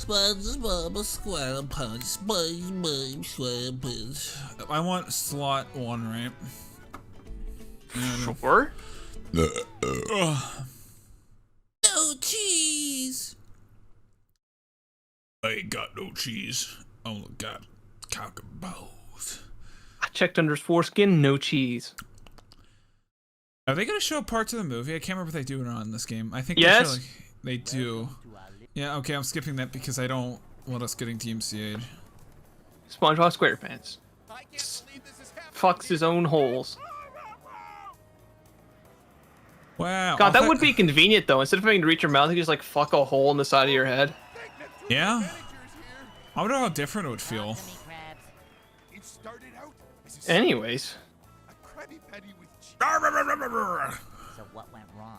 SpongeBob, SquarePants, SpongeBob, SquarePants. I want slot 1, right? Sure. No cheese. I ain't got no cheese. Only got cock and balls. I checked under his foreskin, no cheese. Are they gonna show parts of the movie? I can't remember if they do it or not in this game. I think yes, they do. Yeah, okay, I'm skipping that because I don't want us getting DMCA'd. SpongeBob SquarePants fucks his own holes. Wow. God, that would be convenient though. Instead of having to reach your mouth, you just like fuck a hole in the side of your head. Yeah. I wonder how different it would feel. Anyways.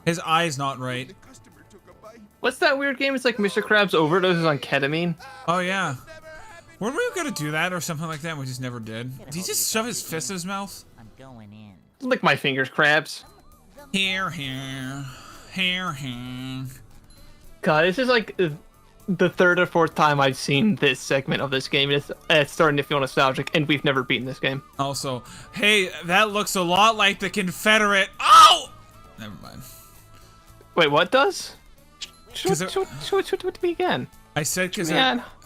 His eye's not right. What's that weird game? It's like Mr. Krabs overdoses on ketamine. Oh yeah. Weren't we gonna do that or something like that? We just never did. Did he just shove his fist in his mouth? I'm going in. Lick my fingers, Krabs. Here. God, this is like the third or fourth time I've seen this segment of this game. It's starting to feel nostalgic, and we've never beaten this game. Also, hey, that looks a lot like the Confederate. Oh! Never mind. Wait, what does? Show it to me again. I said because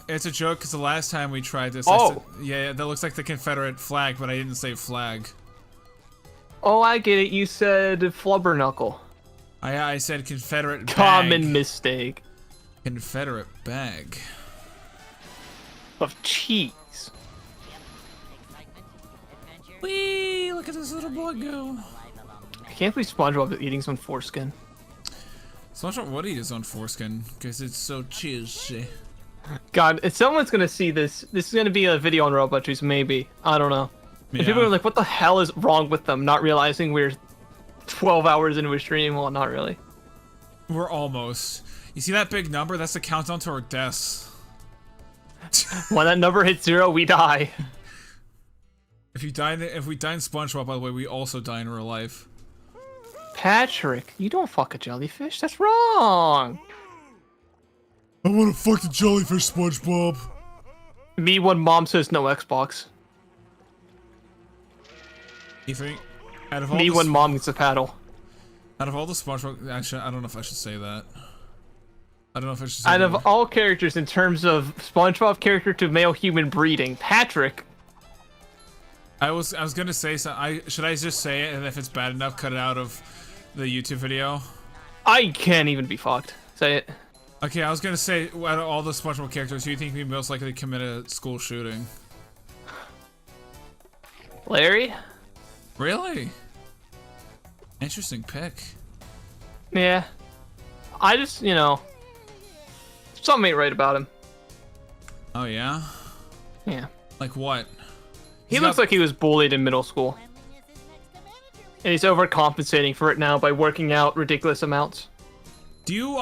it's a joke because the last time we tried this, oh. I said, yeah, that looks like the Confederate flag, but I didn't say flag. Oh, I get it. You said flubber knuckle. I said Confederate bag. Common mistake. Confederate bag. Of cheese. Whee! Look at this little boy go. I can't believe SpongeBob is eating some foreskin. SpongeBob would eat his own foreskin because it's so cheesy. God, if someone's gonna see this, this is gonna be a video on Robot Juice, maybe. I don't know. Yeah. People are like, what the hell is wrong with them? Not realizing we're 12 hours into a stream. Well, not really. We're almost. You see that big number? That's the countdown to our deaths. When that number hits 0, we die. If we die in SpongeBob, by the way, we also die in real life. Patrick, you don't fuck a jellyfish. That's wrong. I want to fuck the jellyfish, SpongeBob. Me when mom says no Xbox. You think? Out of all Me when mom gets a paddle. Out of all the SpongeBob, actually, I don't know if I should say that. I don't know if I should say Out that. of all characters in terms of SpongeBob character to male human breeding, Patrick. I was gonna say something. Should I just say it, and if it's bad enough, cut it out of the YouTube video? I can't even be fucked. Say it. Okay, I was gonna say, out of all the SpongeBob characters, who do you think would be most likely to commit a school shooting? Larry? Really? Interesting pick. Yeah. I just, you know, something ain't right about him. Oh yeah? Yeah. Like what? He looks like he was bullied in middle school. And he's overcompensating for it now by working out ridiculous amounts. Do you,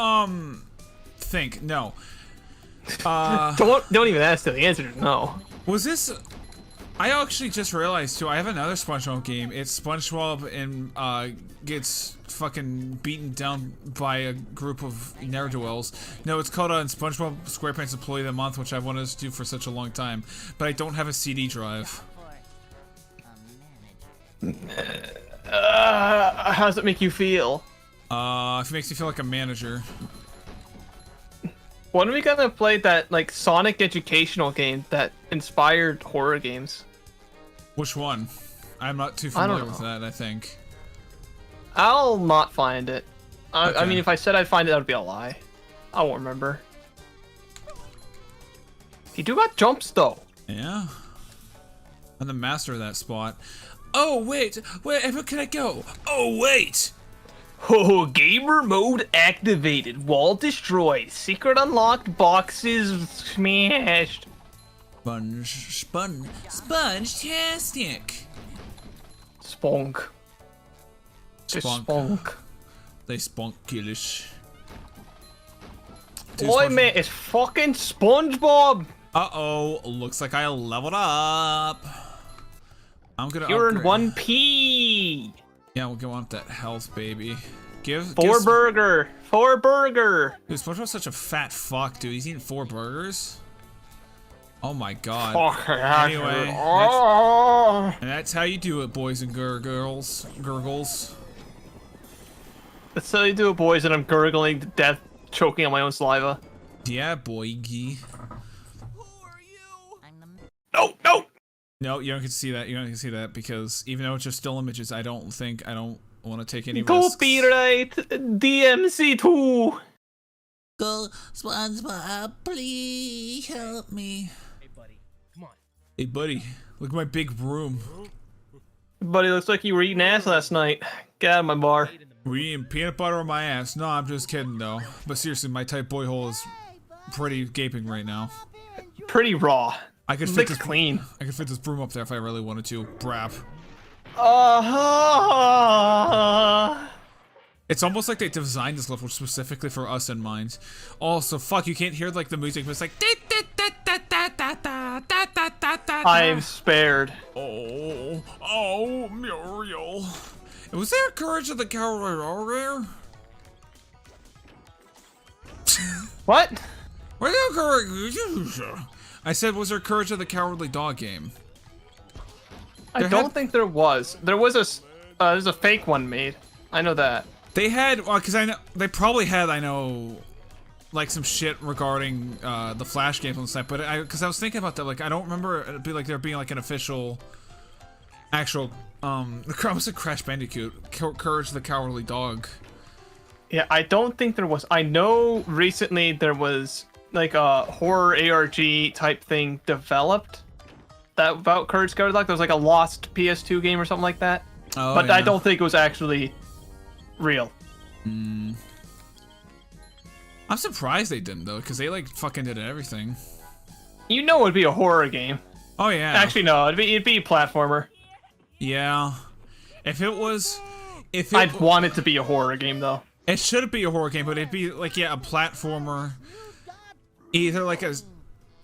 think? No. Don't even ask till the answer is no. Was this... I actually just realized, too, I have another SpongeBob game. It's SpongeBob and, gets fucking beaten down by a group of ne'er-do-wells. No, it's called, SpongeBob SquarePants Employee of the Month, which I've wanted to do for such a long time. But I don't have a CD drive. How does it make you feel? If it makes me feel like a manager. When are we gonna play that, like, Sonic educational game that inspired horror games? Which one? I'm not too familiar with that, I think. I'll not find it. I Okay. mean, if I said I'd find it, that would be a lie. I won't remember. He do got jumps, though. Yeah. I'm the master of that spot. Oh, wait, where can I go? Oh, wait! Oh, gamer mode activated. Wall destroyed. Secret unlocked. Boxes smashed. Sponge-tastic. Spunk. Just spunk. They spunk killish. Boy, man, it's fucking SpongeBob. Uh-oh, looks like I leveled up. I'm gonna You earned upgrade. 1p. Yeah, we'll go on that health, baby. Give 4 burger. For a burger. Dude, SpongeBob's such a fat fuck, dude. He's eating 4 burgers. Oh my god. Anyway, and that's how you do it, boys and girls. Gurgles. That's how you do it, boys, and I'm gurgling to death, choking on my own saliva. Yeah, boygy. No, no! No, you don't get to see that. You don't get to see that because even though it's just still images, I don't want to take any risks. Copyright DMC2. Go, SpongeBob, please help me. Hey, buddy, come on. Hey, buddy, look at my big broom. Buddy, looks like you were eating ass last night. Get out of my bar. Were you eating peanut butter on my ass? No, I'm just kidding though. But seriously, my tight boy hole is pretty gaping right now. Pretty raw. I could fit Licked clean. I could fit this broom up there if I really wanted to. Brap. It's almost like they designed this level specifically for us in mind. Also, fuck, you can't hear like the music, but it's like. I am spared. Oh, Muriel. Was there Courage of the Cowardly there? What? Was there Courage? I said, was there Courage of the Cowardly Dog game? I don't think there was. There was there's a fake one made. I know that. They had, well, because I know they probably had, I know, like some shit regarding the Flash games on the site. But because I was thinking about that, like I don't remember it be like there being like an official, actual, was it Crash Bandicoot, Courage the Cowardly Dog? Yeah, I don't think there was. I know recently there was like a horror ARG type thing developed that about Courage the Cowardly Dog. There was like a lost PS2 game or something like that. Oh, but yeah. I don't think it was actually real. I'm surprised they didn't though, because they like fucking did everything. You know, it'd be a horror game. Oh yeah. Actually, no, it'd be a platformer. Yeah. If I'd want it to be a horror game though. It should be a horror game, but it'd be like, yeah, a platformer. Either like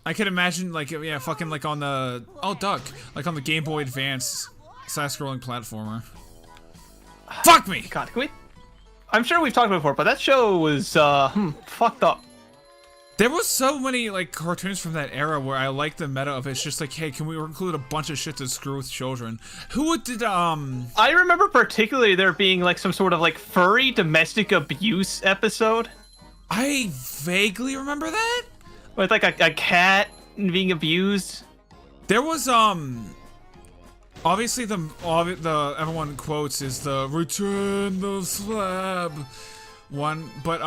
I could imagine like, yeah, fucking like on the, duck, like on the Game Boy Advance side-scrolling platformer. Fuck me! God, can we? I'm sure we've talked about it before, but that show was fucked up. There was so many like cartoons from that era where I like the meta of it. It's just like, hey, can we include a bunch of shit to screw with children? I remember particularly there being like some sort of like furry domestic abuse episode. I vaguely remember that. With like a cat being abused. There was obviously the everyone quotes is the Return the Slab one, but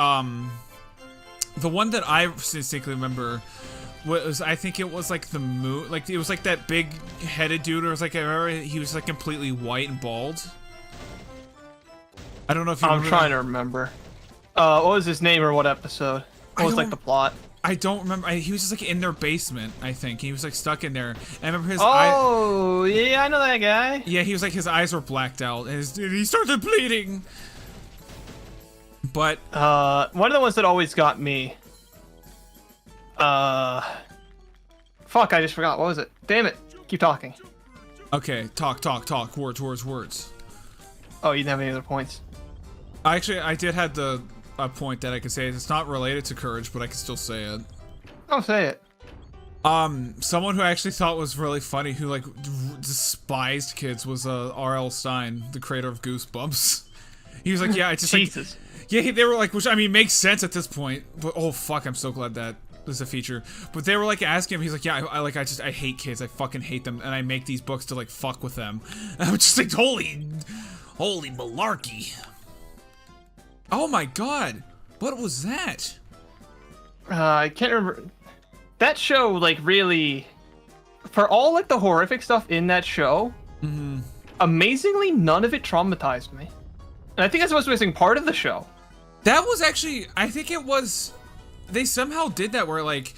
the one that I distinctly remember was, I think it was like the moon, like it was like that big headed dude, or it was like he was like completely white and bald. I don't know if you. I'm trying to remember. What was his name or what episode? What was like the plot? I don't remember. He was just like in their basement, I think. He was like stuck in there. And I remember his eyes. Oh, yeah, I know that guy. Yeah, he was like, his eyes were blacked out. And he started bleeding. But one of the ones that always got me. Fuck, I just forgot. What was it? Damn it. Keep talking. Okay, talk. Words. Oh, you didn't have any other points? Actually, I did have a point that I could say. It's not related to Courage, but I can still say it. Oh, say it. Someone who I actually thought was really funny, who like despised kids, was R.L. Stine, the creator of Goosebumps. He was like, yeah, I just Jesus. Like, yeah, they were like, which I mean makes sense at this point. But oh fuck, I'm so glad that is a feature. But they were like asking him, he's like, yeah, I hate kids, I fucking hate them, and I make these books to like fuck with them. And I'm just like, holy malarkey. Oh my god, what was that? I can't remember. That show, like, really, for all like the horrific stuff in that show, amazingly none of it traumatized me. And I think that's what's missing part of the show. That was actually, I think it was, they somehow did that where like,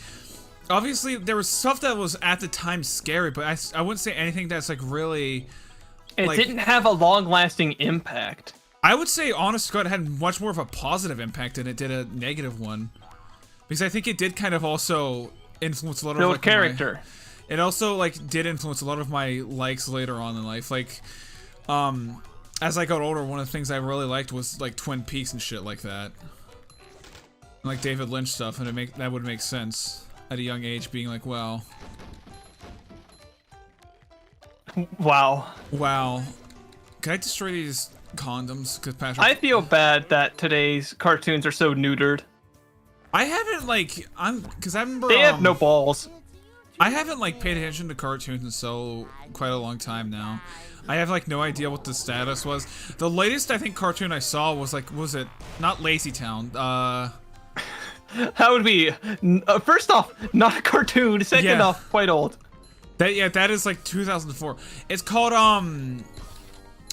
obviously there was stuff that was at the time scary, but I wouldn't say anything that's like really. It like, didn't have a long-lasting impact. I would say, honest to God, it had much more of a positive impact than it did a negative one. Because I think it did kind of also influence a lot of like, character. It also like did influence a lot of my likes later on in life. Like, as I got older, one of the things I really liked was like Twin Peaks and shit like that. like David Lynch stuff, and that would make sense at a young age, being like, well, Wow. wow, can I destroy these condoms? Because Patrick, I feel bad that today's cartoons are so neutered. I haven't because I remember They have no balls. I haven't like paid attention to cartoons in quite a long time now. I have like no idea what the status was. The latest I think cartoon I saw was was it not Lazy Town? That would be first off not a cartoon. Second off, quite old. That is like 2004. It's called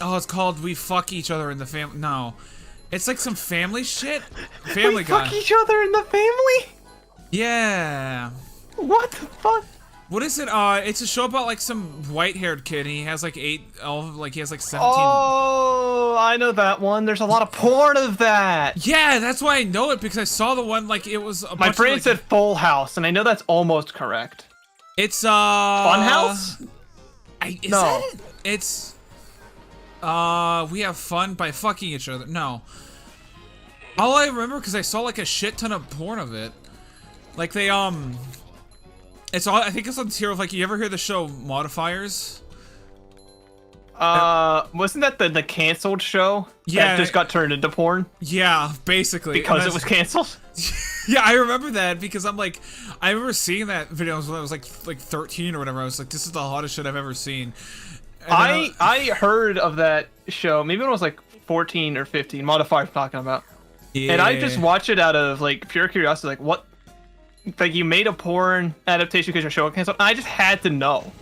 it's called We Fuck Each Other in the Family. No, it's like some family shit. Family Guy. Fuck each other in the family. Yeah. What the fuck? What is it? It's a show about like some white-haired kid. And he has like he has like 17. Oh, I know that one. There's a lot of porn of that. Yeah, that's why I know it, because I saw the one like it was. My brain said Full House, and I know that's almost correct. It's Funhouse? Is No. that it? It's we have fun by fucking each other. No. All I remember, because I saw like a shit ton of porn of it. Like they it's all, I think it's on tier of like, you ever hear the show Modifiers? Wasn't that the canceled show? Yeah. That just got turned into porn? Yeah, basically. Because it was canceled? Yeah, I remember that, because I remember seeing that video when I was like 13 or whatever. I was like, this is the hottest shit I've ever seen. And I heard of that show maybe when I was like 14 or 15. Modifiers talking about. Yeah. And I just watched it out of like pure curiosity, like what? Like you made a porn adaptation because your show got canceled. I just had to know.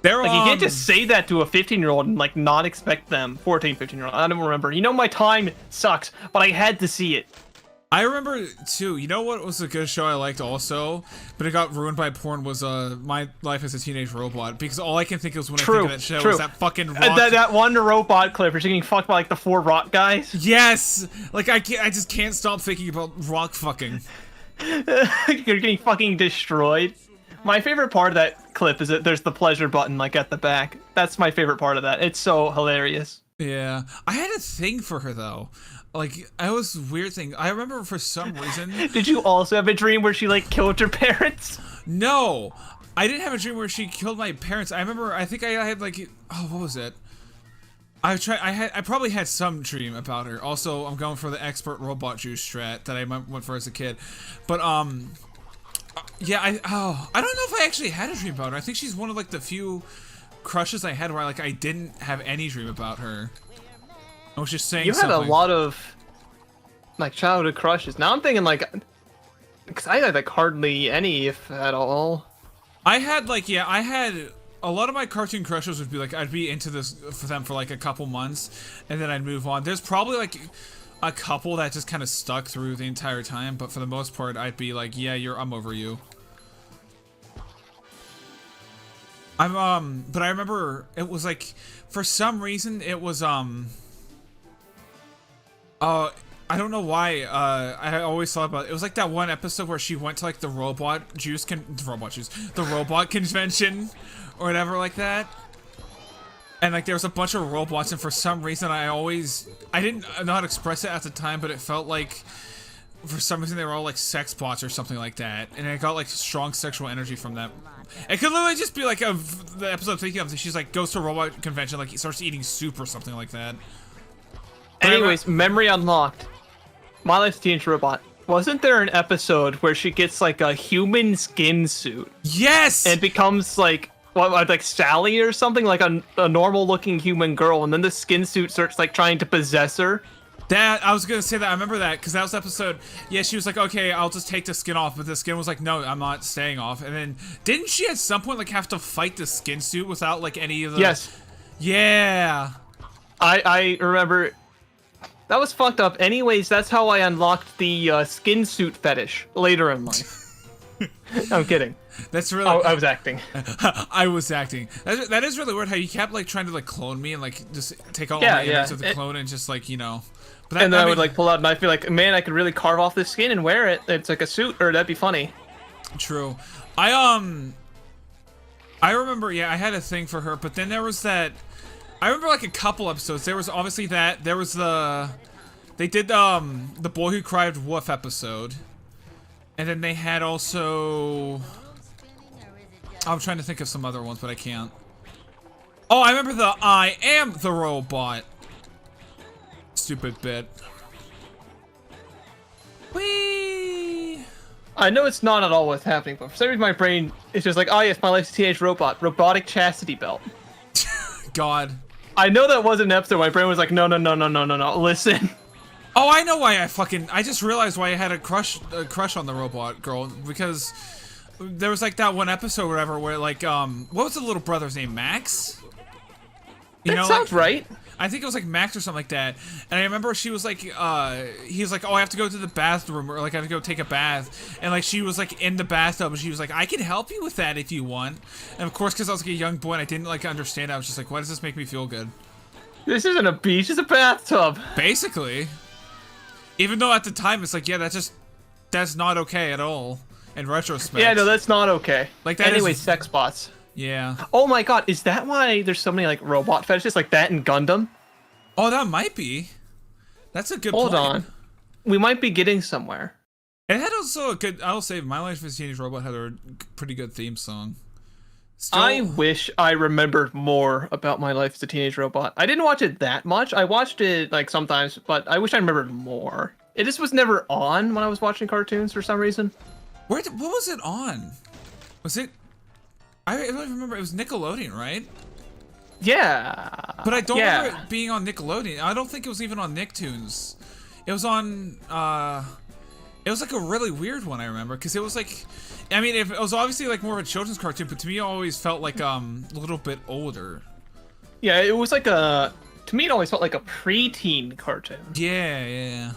They're like you can't just say that to a 15-year-old and like not expect them. 14, 15-year-old. I don't remember. You know, my time sucks, but I had to see it. I remember too. You know what was a good show I liked also, but it got ruined by porn, was My Life as a Teenage Robot, because all I can think of when I think of that show was that fucking rock. That one robot clip where she's getting fucked by like the 4 rock guys. Yes, like I just can't stop thinking about rock fucking. You're getting fucking destroyed. My favorite part of that clip is that there's the pleasure button like at the back. That's my favorite part of that. It's so hilarious. Yeah, I had a thing for her though. Like, I was weird thing. I remember for some reason. Did you also have a dream where she like killed her parents? No, I didn't have a dream where she killed my parents. I remember. I think I had like, oh, what was it? I probably had some dream about her. Also, I'm going for the expert robot juice strat that I went for as a kid. But yeah, I don't know if I actually had a dream about her. I think she's one of like the few crushes I had where I didn't have any dream about her. I was just saying. You had a lot of like childhood crushes. Now I'm thinking like, because I had like hardly any, if at all. I had like, yeah, I had a lot of my cartoon crushes would be like, I'd be into this for them for like a couple months, and then I'd move on. There's probably like a couple that just kind of stuck through the entire time, but for the most part, I'd be like, yeah, I'm over you. But I remember it was like, for some reason, it was I don't know why, I always thought about it. It was like that one episode where she went to like the robot convention or whatever like that. And like there was a bunch of robots, and for some reason I didn't know how to express it at the time, but it felt like for some reason they were all like sex bots or something like that. And I got like strong sexual energy from that. It could literally just be like the episode I'm thinking of, she's like goes to a robot convention, like starts eating soup or something like that. Anyways, memory unlocked. My Life's Teenage Robot. Wasn't there an episode where she gets like a human skin suit? Yes! And becomes like, what, like Sally or something? Like a normal looking human girl, and then the skin suit starts like trying to possess her? That, I was gonna say that, I remember that, because that was the episode, yeah, she was like, okay, I'll just take the skin off, but the skin was like, no, I'm not staying off, and then, didn't she at some point like have to fight the skin suit without like any of the... Yes. Yeah. I remember... That was fucked up. Anyways, that's how I unlocked the skin suit fetish later in life. I'm kidding. That's really... I was acting. I was acting. That is really weird how you kept like trying to like clone me and like just take all yeah, my image of the clone and just like, you know... But and then I would like pull out a knife and be like, man, I could really carve off this skin and wear it. It's like a suit, or that'd be funny. True. I remember, yeah, I had a thing for her, but then there was that... I remember like a couple episodes. There was obviously that. There was the They did the Boy Who Cried Wolf episode, and then they had also. I'm trying to think of some other ones, but I can't. Oh, I remember the I Am the Robot. Stupid bit. Whee! I know it's not at all what's happening, but for some reason my brain is just like, oh yes, my life's a teenage robot. Robotic chastity belt. God. I know that wasn't an episode. My brain was like, no, no, no, no, no, no, no. Listen. Oh, I know why I just realized why I had a crush on the robot girl, because there was like that one episode or whatever where like what was the little brother's name? Max? That sounds right. I think it was like Max or something like that. And I remember she was like, he was like, oh, I have to go to the bathroom, or like I have to go take a bath. And like she was like in the bathtub, and she was like, I can help you with that if you want. And of course, because I was like a young boy and I didn't like understand, I was just like, why does this make me feel good? This isn't a beach, it's a bathtub. Basically. Even though at the time it's like, yeah, that's not okay at all. In retrospect. Yeah, no, that's not okay. Like that. Anyway, sex bots. Yeah. Oh my god, is that why there's so many like robot fetishes like that in Gundam? Oh, that might be. That's a good point. Hold on. We might be getting somewhere. It had also a good, I'll say, My Life as a Teenage Robot had a pretty good theme song. Still, I wish I remembered more about My Life as a Teenage Robot. I didn't watch it that much. I watched it like sometimes, but I wish I remembered more. It just was never on when I was watching cartoons for some reason. what was it on? Was it? I don't remember. It was Nickelodeon, right? Yeah. But I don't remember it being on Nickelodeon. I don't think it was even on Nicktoons. It was on. It was like a really weird one. I remember because it was like, I mean, it was obviously like more of a children's cartoon, but to me, it always felt like a little bit older. Yeah, it was like a. To me, it always felt like a preteen cartoon. Yeah, yeah.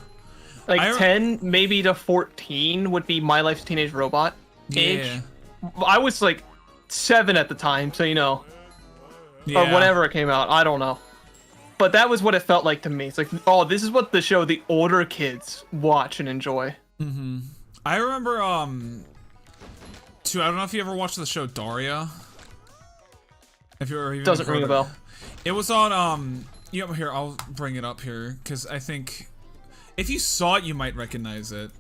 Like 10, maybe to 14 would be My Life's Teenage Robot age. Yeah. I was like 7 at the time, so you know. Yeah. Or whenever it came out, I don't know. But that was what it felt like to me. It's like, oh, this is what the show the older kids watch and enjoy. Mm-hmm. I remember, too, I don't know if you ever watched the show Daria. If you're even Doesn't ring a bell. It was on, you know, here, I'll bring it up here, because I think if you saw it, you might recognize it.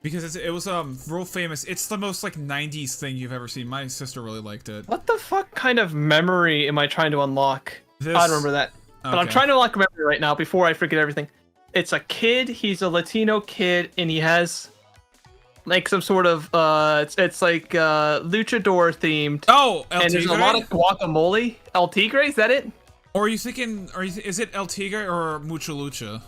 Because it was real famous. It's the most like 90s thing you've ever seen. My sister really liked it. What the fuck kind of memory am I trying to unlock? I don't remember that. But I'm trying to unlock a memory right now before I forget everything. It's a kid, he's a Latino kid, and he has like some sort of it's like luchador themed. Oh, El and Tigre? there's a lot of guacamole. El Tigre, is that it? Or are you thinking, is it El Tigre or Mucha Lucha?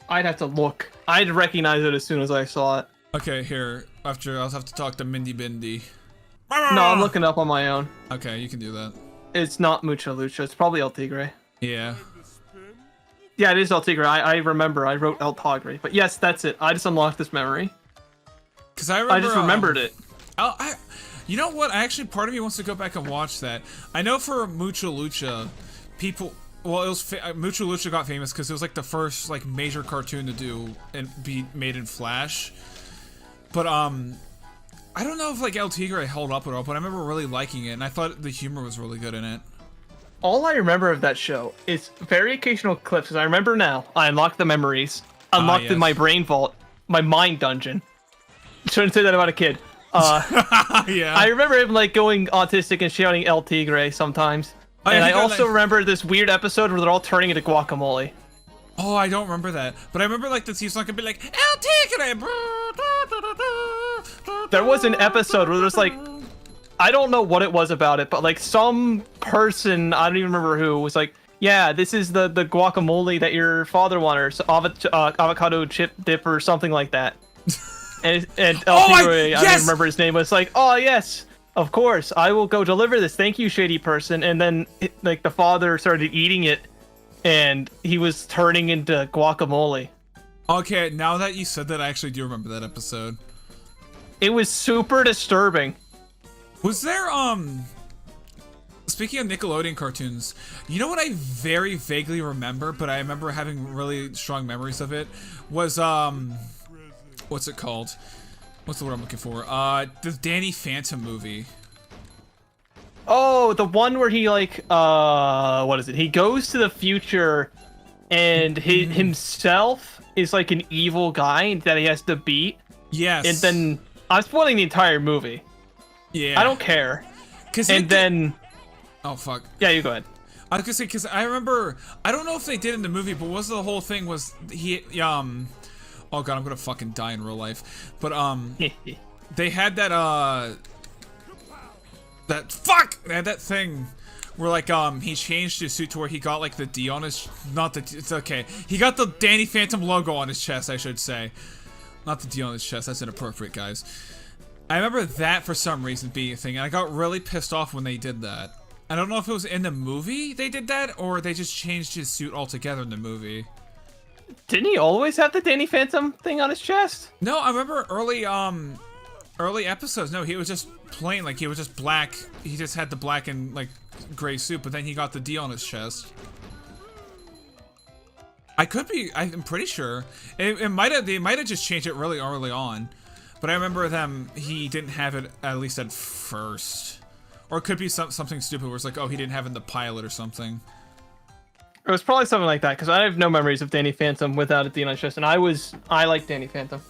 I'd have to look. I'd recognize it as soon as I saw it. Okay, here. After I'll have to talk to Mindy Bindi. No, I'm looking up on my own. Okay, you can do that. It's not Mucha Lucha. It's probably El Tigre. Yeah. Yeah, it is El Tigre. I remember. I wrote El Tigre. But yes, that's it. I just unlocked this memory. Cause I remember. I just remembered it. You know what? Actually, part of me wants to go back and watch that. I know for Mucha Lucha, people. Well, it was Mucha Lucha got famous because it was like the first like major cartoon to do and be made in Flash. But I don't know if like El Tigre held up at all, but I remember really liking it, and I thought the humor was really good in it. All I remember of that show is very occasional clips. As I remember now, I unlocked the memories, unlocked in my brain vault, my mind dungeon. Shouldn't say that about a kid. Yeah. I remember him like going autistic and shouting El Tigre sometimes. And I also remember this weird episode where they're all turning into guacamole. Oh, I don't remember that. But I remember like the theme song could be like El Tigre. There was an episode where there's like, I don't know what it was about it, but like some person, I don't even remember who, was like, yeah, this is the guacamole that your father wanted, or avocado chip dip or something like that. and El Tigre, I don't remember his name, was like, oh yes. Of course, I will go deliver this. Thank you, shady person. And then, like, the father started eating it, and he was turning into guacamole. Okay, now that you said that, I actually do remember that episode. It was super disturbing. Was there, speaking of Nickelodeon cartoons, you know what I very vaguely remember, but I remember having really strong memories of it, was, what's it called? What's the word I'm looking for? The Danny Phantom movie. Oh, the one where he like what is it? He goes to the future and he himself is like an evil guy that he has to beat. Yes. And then I'm spoiling the entire movie. Yeah. I don't care. And then oh fuck. Yeah, you go ahead. I was gonna say, because I remember, I don't know if they did in the movie, but was the whole thing was he oh god, I'm gonna fucking die in real life. But they had that they had that thing where like he changed his suit to where he got like the D on his, not the, it's okay, he got the Danny Phantom logo on his chest, I should say, not the D on his chest. That's inappropriate, guys. I remember that for some reason being a thing, and I got really pissed off when they did that. I don't know if it was in the movie they did that, or they just changed his suit altogether in the movie. Didn't he always have the Danny Phantom thing on his chest? No, I remember early episodes. No, he was just plain, like he was just black. He just had the black and like gray suit, but then he got the D on his chest. I'm pretty sure. They might have just changed it really early on, but I remember he didn't have it at least at first. Or it could be something stupid where it's like, oh, he didn't have it in the pilot or something. It was probably something like that, because I have no memories of Danny Phantom without a D on his chest, and I like Danny Phantom.